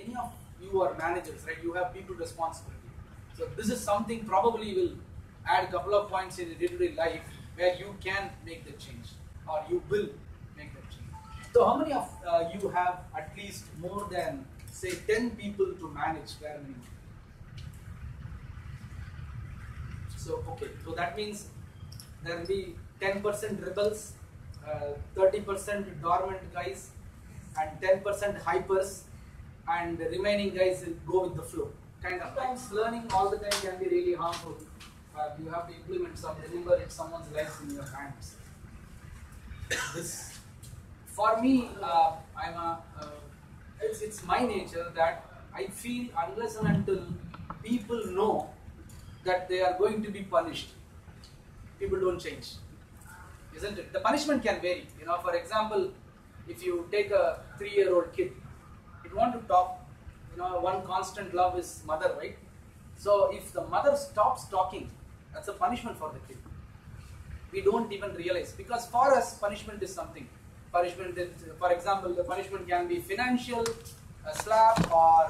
Many of you are managers, right? You have people responsibility. So this is something probably will add a couple of points in your day-to-day life where you can make the change, or you will make the change. So how many of you have at least more than say 10 people to manage where in? So okay, so that means there will be 10% rebels, 30% dormant guys, and 10% hypers, and the remaining guys will go with the flow. Kind of sometimes learning all the time can be really harmful. You have to implement some. Remember, it's someone's life in your hands. This, for me, it's my nature that I feel unless and until people know that they are going to be punished, people don't change, isn't it? The punishment can vary. You know, for example, if you take a 3-year-old kid, it want to talk. You know, one constant love is mother, right? So if the mother stops talking, that's a punishment for the kid. We don't even realize, because for us punishment is something. Punishment is, for example, the punishment can be financial, a slap, or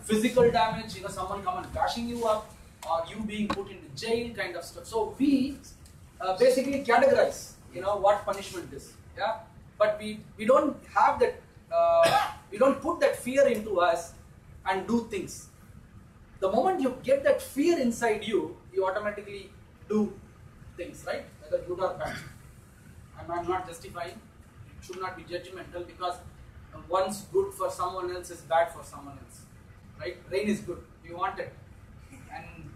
physical damage. You know, someone come and bashing you up, or you being put into jail, kind of stuff. So we basically categorize, you know, what punishment is. Yeah, but we don't have that. We don't put that fear into us and do things. The moment you get that fear inside you, you automatically do things, right? Whether good or bad. I'm not justifying. It should not be judgmental, because once good for someone else is bad for someone else, right? Rain is good. You want it, and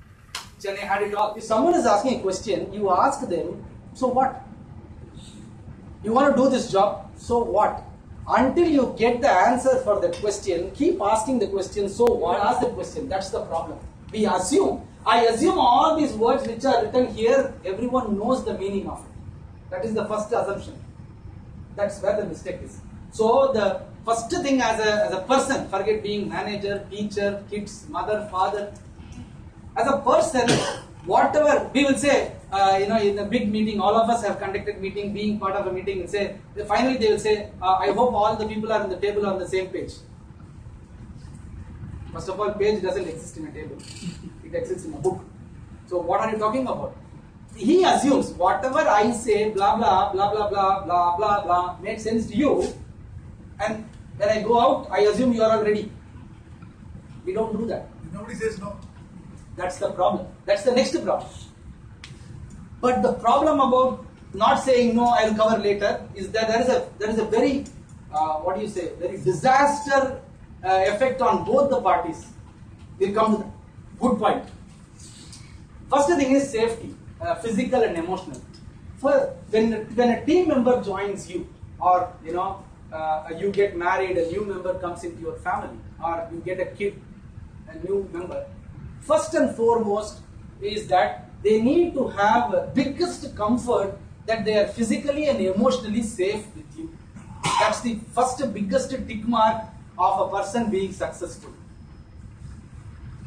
Chennai had it all. If someone is asking a question, you ask them, so what? You want to do this job, so what? Until you get the answer for that question, keep asking the question, so what? Ask the question. That's the problem. We assume. I assume all these words which are written here, everyone knows the meaning of it. That is the first assumption. That's where the mistake is. So the first thing as a person, forget being manager, teacher, kids, mother, father. As a person, whatever we will say, in a big meeting, all of us have conducted meeting, being part of a meeting, and say, finally they will say, I hope all the people are on the table on the same page. First of all, page doesn't exist in a table. It exists in a book. So what are you talking about? He assumes whatever I say, blah, blah, blah, blah, blah, blah, blah, blah, makes sense to you. And when I go out, I assume you are all ready. We don't do that. Nobody says no. That's the problem. That's the next problem. But the problem about not saying no, I'll cover later, is that there is a very, very disaster effect on both the parties. We'll come to that. Good point. First thing is safety, physical and emotional. When a team member joins you, or you get married, a new member comes into your family, or you get a kid, a new member, first and foremost is that they need to have biggest comfort that they are physically and emotionally safe with you. That's the first biggest tick mark of a person being successful.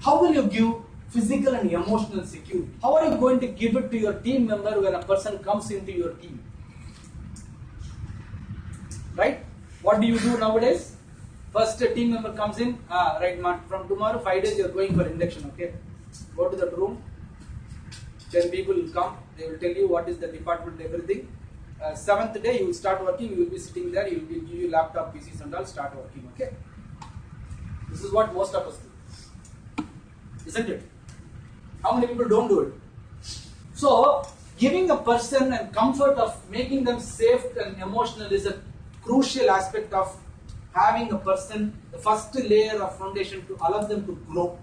How will you give physical and emotional security? How are you going to give it to your team member when a person comes into your team? Right? What do you do nowadays? First a team member comes in, right, from tomorrow 5 days you are going for induction, okay? Go to that room, 10 people will come, they will tell you what is the department, everything. 7th day you will start working, you will be sitting there, you will give you laptop, PCs and all, start working, okay? This is what most of us do, isn't it? How many people don't do it? So, giving a person a comfort of making them safe and emotional is a crucial aspect of having a person, the first layer of foundation to allow them to grow.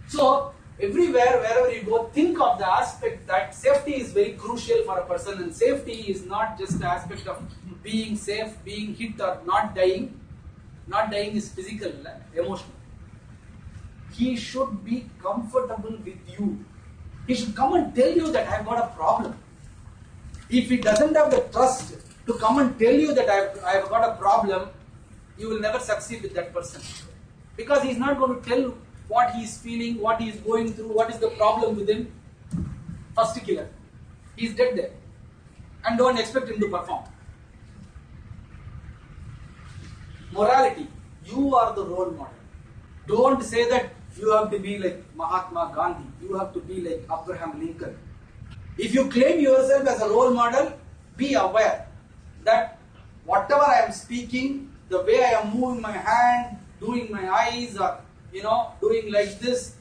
So, everywhere, wherever you go, think of the aspect that safety is very crucial for a person, and safety is not just the aspect of being safe, being hit or not dying. Not dying is physical, emotional. He should be comfortable with you. He should come and tell you that I have got a problem. If he doesn't have the trust to come and tell you that I have got a problem, you will never succeed with that person. Because he is not going to tell what he is feeling, what he is going through, what is the problem with him. First killer. He is dead there. And don't expect him to perform. Morality. You are the role model. Don't say that you have to be like Mahatma Gandhi. You have to be like Abraham Lincoln. If you claim yourself as a role model, be aware that whatever I am speaking, the way I am moving my hand, doing my eyes, or doing like this.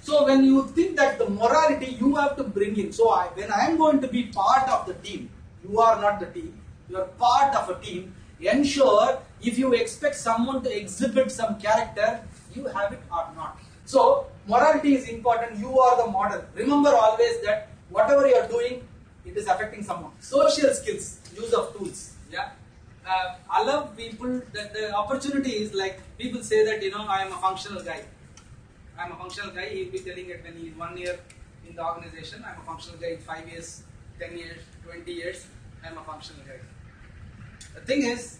So when you think that the morality you have to bring in. So when I am going to be part of the team, you are not the team. You are part of a team. Ensure if you expect someone to exhibit some character, you have it or not. So morality is important. You are the model. Remember always that whatever you are doing, it is affecting someone. Social skills, use of tools. Yeah. Allow people that the opportunity is like people say that I am a functional guy. I am a functional guy. He'll be telling it when he's 1 year in the organization. I am a functional guy. In 5 years, 10 years, 20 years, I am a functional guy. The thing is,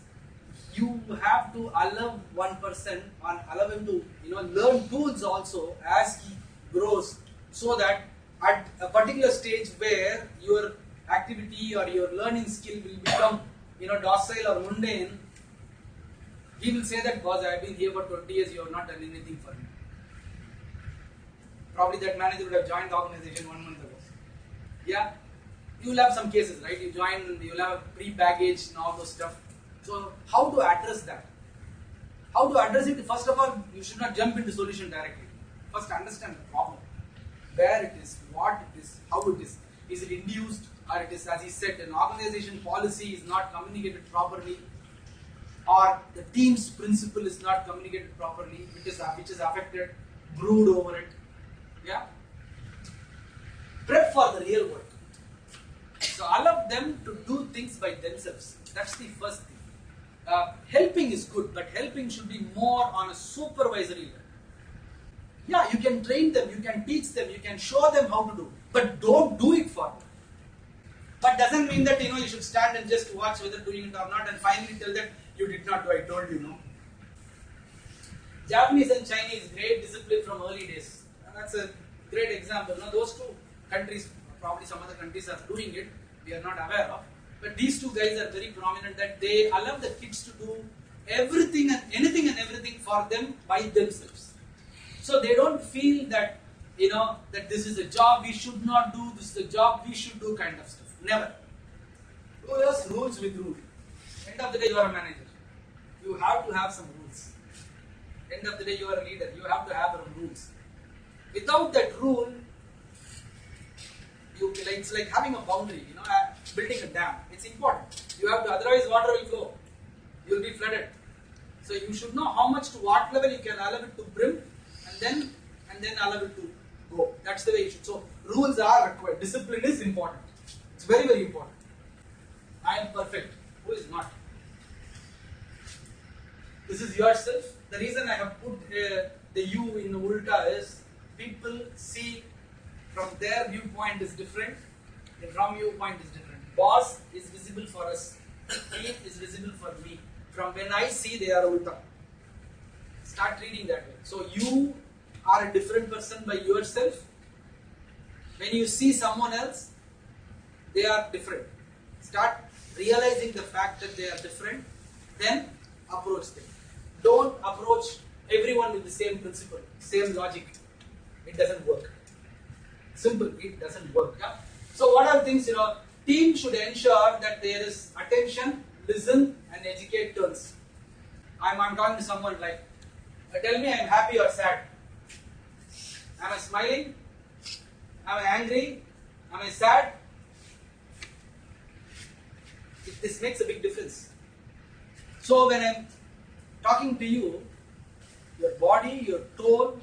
you have to allow one person and allow him to learn tools also as he grows, so that at a particular stage where your activity or your learning skill will become docile or mundane, he will say that, boss, I have been here for 20 years, you have not done anything for me. Probably that manager would have joined the organization 1 month ago. Yeah, you will have some cases, right? You join, you will have pre-baggage and all those stuff. So how to address that? How to address it? First of all, you should not jump into solution directly. First understand the problem. Where it is, what it is, how it is. Is it induced, or it is, as he said, an organization policy is not communicated properly, or the team's principle is not communicated properly, which is affected, brood over it. Yeah? Prep for the real world. So allow them to do things by themselves. That's the first thing. Helping is good, but helping should be more on a supervisory level. Yeah, you can train them, you can teach them, you can show them how to do, but don't do it for them. But doesn't mean that you should stand and just watch whether doing it or not, and finally tell them you did not do. I told you, no. Japanese and Chinese, great discipline from early days. That's a great example. Now those two countries, probably some other countries are doing it, we are not aware of. But these two guys are very prominent that they allow the kids to do everything and anything and everything for them by themselves. So they don't feel that that this is a job we should not do, this is a job we should do kind of stuff. Never. Do just rules with rules. End of the day you are a manager. You have to have some rules. End of the day you are a leader. You have to have some rules. Without that rule, it's like having a boundary, building a dam. It's important. You have to, otherwise water will flow. You will be flooded. So you should know how much to what level you can allow it to brim, and then allow it to go. That's the way you should. So rules are required. Discipline is important. It's very, very important. I am perfect. Who is not? This is yourself. The reason I have put the you in Ulta is people see from their viewpoint is different, and from viewpoint is different. Boss is visible for us, team is visible for me. From when I see, they are Ulta. Start reading that way. So you are a different person by yourself. When you see someone else, they are different. Start realizing the fact that they are different, then approach them. Don't approach everyone with the same principle, same logic. It doesn't work. Simple, it doesn't work. Yeah? So what are things, team should ensure that there is attention, listen and educate turns. I'm talking to someone like, tell me I'm happy or sad. Am I smiling? Am I angry? Am I sad? This makes a big difference. So when I'm talking to you, your body, your tone,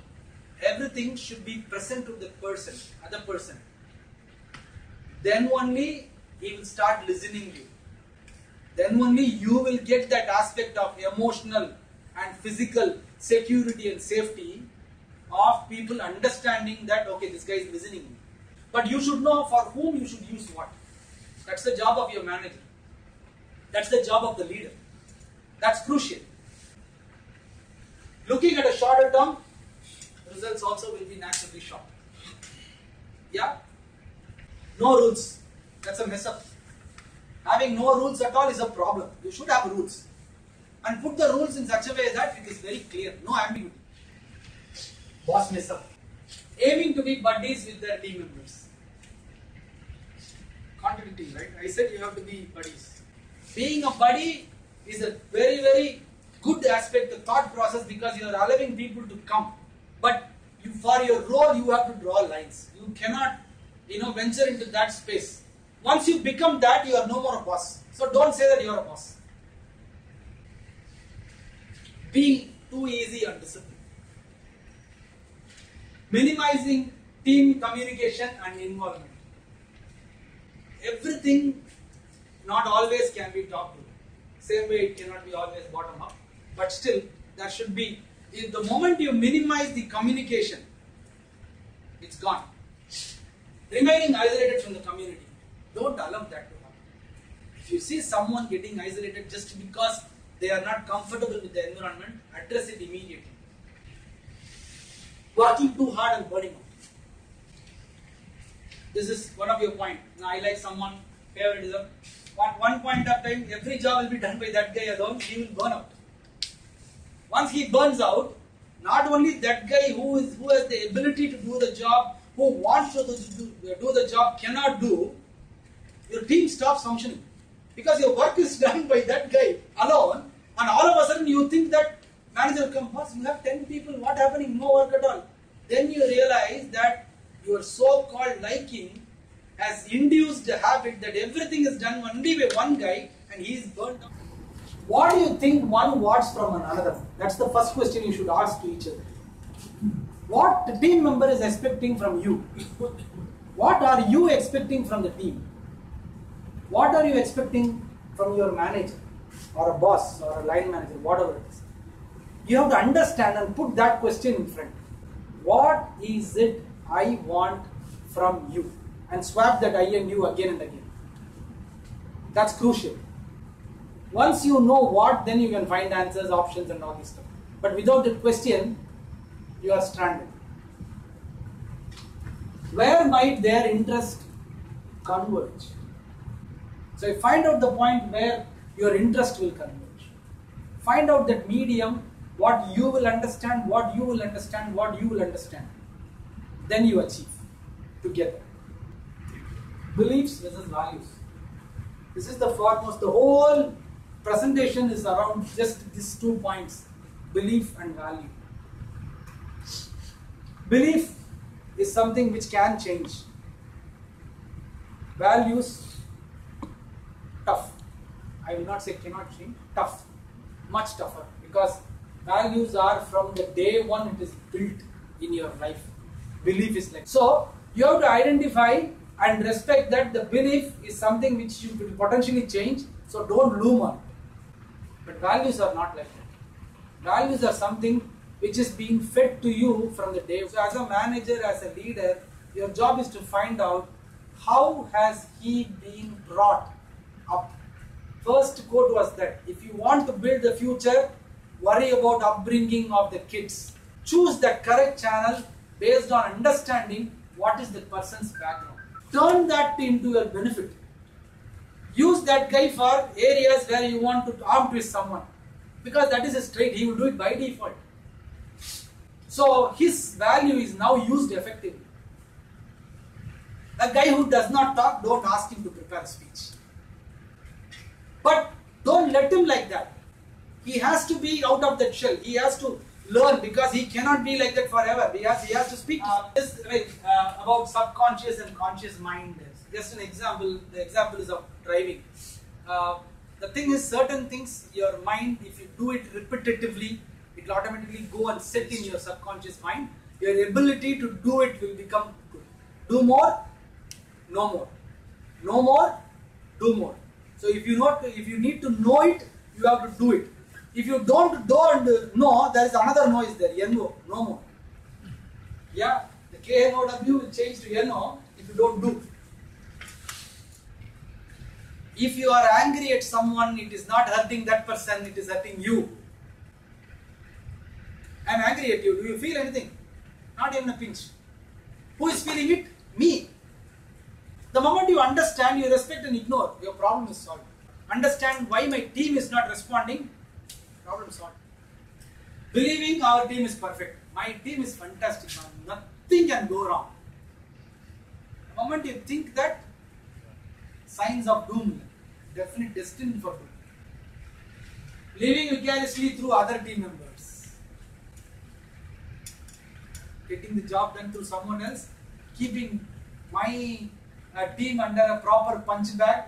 everything should be present to the person, other person. Then only he will start listening to you. Then only you will get that aspect of emotional and physical security and safety of people understanding that, okay, this guy is listening to me. But you should know for whom you should use what. That's the job of your manager. That's the job of the leader. That's crucial. Looking at a shorter term, results also will be naturally short. Yeah? No rules. That's a mess up. Having no rules at all is a problem. You should have rules. and put the rules in such a way that it is very clear, no ambiguity. Boss mess up. Aiming to be buddies with their team members. Contradicting, right? I said you have to be buddies. Being a buddy is a very, very good aspect of thought process because you are allowing people to come. But for your role, you have to draw lines. You cannot, venture into that space. Once you become that, you are no more a boss. So don't say that you are a boss. Being too easy on discipline. Minimizing team communication and involvement. Everything not always can be top down. Same way it cannot be always bottom up. But still, there should be, in the moment you minimize the communication, it's gone. Remaining isolated from the community. Don't allow that to happen. If you see someone getting isolated just because they are not comfortable with the environment, address it immediately. Working too hard and burning out. This is one of your points. Now I like someone, favoritism. At one point of time, every job will be done by that guy alone, he will burn out. Once he burns out, not only that guy who has the ability to do the job, who wants to do the job cannot do, your team stops functioning. Because your work is done by that guy alone, and all of a sudden you think that manager will come, boss, you have 10 people, what happening? No work at all. Then you realize that your so-called liking has induced a habit that everything is done only by one guy and he is burnt out. What do you think one wants from another? That's the first question you should ask to each other. What the team member is expecting from you? What are you expecting from the team? What are you expecting from your manager or a boss or a line manager, whatever it is? You have to understand and put that question in front. What is it I want from you? And swap that I and you again and again. That's crucial. Once you know what, then you can find answers, options and all this stuff. But without a question, you are stranded. Where might their interest converge? So you find out the point where your interest will converge. Find out that medium, what you will understand, what you will understand, what you will understand. Then you achieve together. Beliefs versus values. This is the foremost. The whole presentation is around just these 2 points, belief and value. Belief is something which can change. Values, tough. I will not say cannot change, tough. Much tougher, because values are from the day one it is built in your life. Belief is like. So, you have to identify and respect that the belief is something which you could potentially change, so don't loom on it. But values are not like that. Values are something which is being fed to you from the day. So as a manager, as a leader, your job is to find out how has he been brought up. First quote was that if you want to build the future, worry about upbringing of the kids. Choose the correct channel based on understanding what is the person's background. Turn that into your benefit. Use that guy for areas where you want to arm twist someone. Because that is a trait, he will do it by default. So his value is now used effectively. A guy who does not talk, don't ask him to prepare a speech. But don't let him like that. He has to be out of that shell. He has to learn because he cannot be like that forever. He has to speak. About subconscious and conscious mind. Just an example. The example is of driving. The thing is, certain things, your mind, if you do it repetitively, it will automatically go and sit in your subconscious mind. Your ability to do it will become good. Do more, no more. No more, do more. So if you need to know it, you have to do it. If you don't know, there is another no is there, NO, no more. Yeah, the KNOW will change to NO if you don't do. If you are angry at someone, it is not hurting that person, it is hurting you. I am angry at you. Do you feel anything? Not even a pinch. Who is feeling it? Me. The moment you understand, you respect and ignore, your problem is solved. Understand why my team is not responding. Problem solved. Believing our team is perfect. My team is fantastic. Nothing can go wrong. The moment you think that, signs of doom, definite destined for doom. Living vicariously through other team members. Getting the job done through someone else. Keeping my team under a proper punch bag.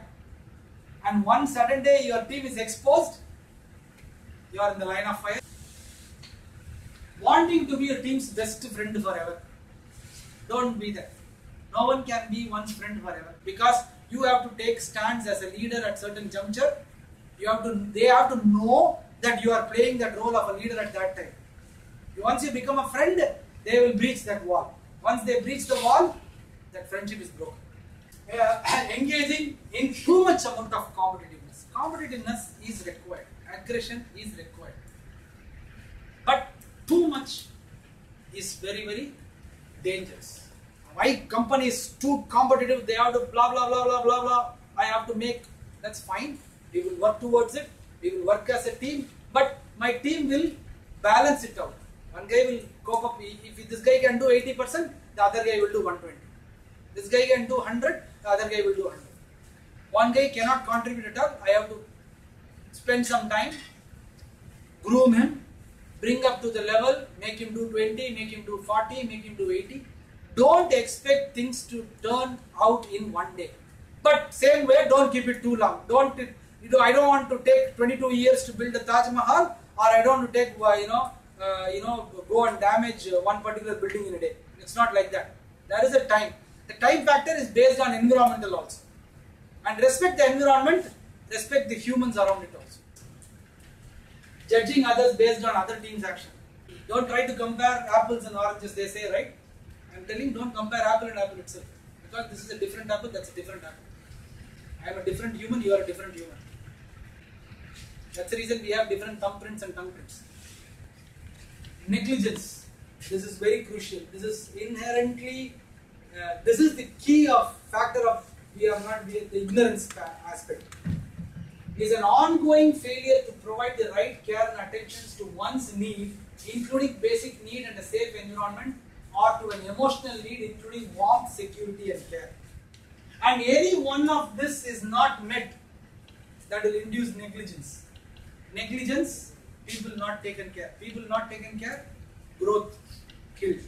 And one sudden day your team is exposed. You are in the line of fire. Wanting to be your team's best friend forever. Don't be that. No one can be one's friend forever. Because you have to take stands as a leader at certain juncture. They have to know that you are playing that role of a leader at that time. Once you become a friend, they will breach that wall. Once they breach the wall, that friendship is broken. Engaging in too much amount of competitiveness. Competitiveness is required. Aggression is required. But too much is very, very dangerous. My company is too competitive, they have to blah blah blah blah blah blah. I have to make, that's fine. We will work towards it. We will work as a team. But my team will balance it out. One guy will cope up. If this guy can do 80%, the other guy will do 120. This guy can do 100, the other guy will do 100. One guy cannot contribute at all. I have to spend some time, groom him, bring up to the level, make him do 20, make him do 40, make him do 80. Don't expect things to turn out in one day. But same way, don't keep it too long. I don't want to take 22 years to build the Taj Mahal, or I don't want to take go and damage one particular building in a day. It's not like that. There is a time. The time factor is based on environmental also. And respect the environment, respect the humans around it also. Judging others based on other teams' action. Don't try to compare apples and oranges, they say, right? I'm telling, don't compare apple and apple itself. Because this is a different apple, that's a different apple. I am a different human, you are a different human. That's the reason we have different thumbprints and tongue prints. Negligence. This is very crucial. This is inherently, this is the key of factor of the ignorance aspect. It is an ongoing failure to provide the right care and attention to one's need, including basic need and a safe environment, or to an emotional need, including warmth, security and care. And any one of this is not met, that will induce negligence. Negligence, people not taken care. People not taken care, growth killed.